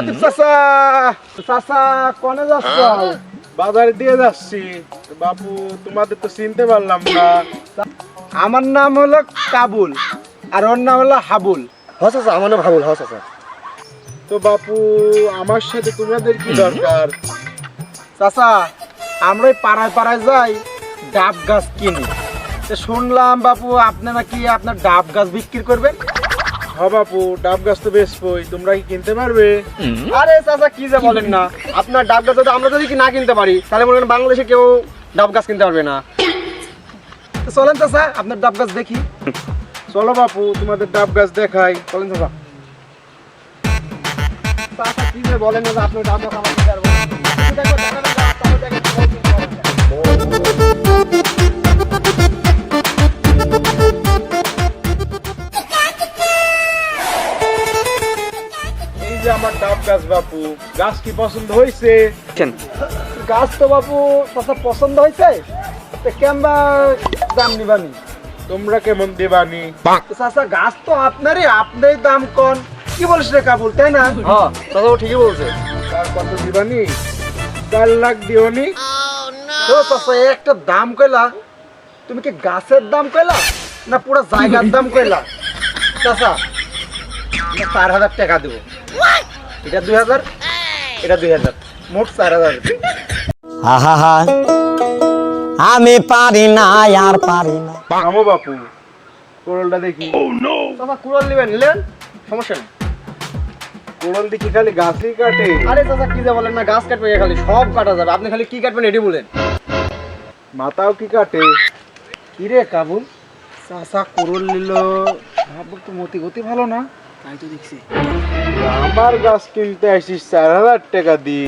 লতিফ চাচা, চাচা কোনে যাচ্ছ? বাজারে দিয়ে যাচ্ছি। বাপু তোমাদের তো চিনতে পারলাম না। আমার নাম হলো কাবুল আর ওর নাম হলো হাবুল। হ্যাঁ চাচা, আমার নাম হাবুল। হ্যাঁ চাচা। তো বাপু আমার সাথে তোমাদের কি দরকার? চাচা আমরা ওই পাড়ায় পাড়ায় যাই, ডাব গাছ কিনি। তো শুনলাম বাপু আপনি নাকি আপনার ডাব গাছ বিক্রি করবেন। হ্যাঁ বাপু, ডাব গাছ তো বেচবই, তোমরা কি কিনতে পারবে? আরে চাচা কি যে বলেন না, আপনার ডাব গাছ আমরা যদি না কিনতে পারি তাহলে মনে করেন বাংলাদেশে কেউ ডাব গাছ কিনতে পারবে না। তো চলেন চাচা আপনার ডাব গাছ দেখি। চলো বাপু, তোমাদের ডাব গাছ দেখাই। চলেন চাচা। চাচা কি যে বলেন না যে আপনার ডাব গাছ আমার দিতে পারবো না। দেখো, দেখা না গাছ, তাহলে দেখো কোথায় কি করা যায়। এই যে আমার ডাব গাছ বাপু, গাছ কি পছন্দ হয়েছে? গাছ তো বাপু চাচা পছন্দ হয়েছে, তো কেমবা দাম নিবানি? তোমরা কেমন দেবানি? তো চাচা গাছ তো আপনারই, আপনারই দাম কম। কি বলিস রে কাবুল, তাই না? হ্যাঁ চাচা ও ঠিকই বলছে। তার কত দিবানি? 4 লাখ দিওনি? তো চাচা এই একটা দাম কইলা, তুমি কি গাছের দাম কইলা না পুরো জায়গার দাম কইলা? চাচা 4,000 টাকা দেবো। এটা 2,000, এটা 2,000, মোট 4,000। আহা, আমি পারি না আর পারি না। থামো বাপু, কোরলটা দেখি। চাচা কুড়াল নেবেন, নিলেন, সমস্যা নেই। কোরল দেখি খালি গাছই কাটে। আরে চাচা কি যে বলেন না, গাছ কাটবে খালি, সব কাটা যাবে, আপনি খালি কি কাটবেন এটি বলেন। মাথাও কি কাটে? কি রে কাবুল, চাচা কুরুল নিল, ভাবো তো মতি গতি ভালো না, তাই তো দেখছি। আমার গাছ কিনতে আসিস 4,000 টাকা দি,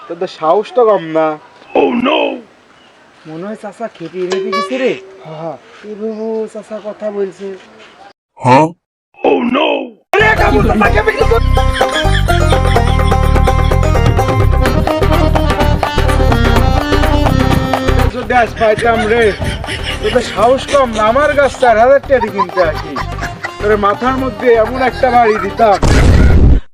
তোদের সাহস তো কম না। মনে হয় চাচা খেতে রেখে গেছে রে। হ্যাঁ কি বাবু চাচা কথা বলছে। যদি আজ পাইতাম রে, তোদের সাহস কম না, আমার গাছ 4,000 টাকা দিয়ে কিনতে আসিস, তোর মাথার মধ্যে এমন একটা বাড়ি দিতাম।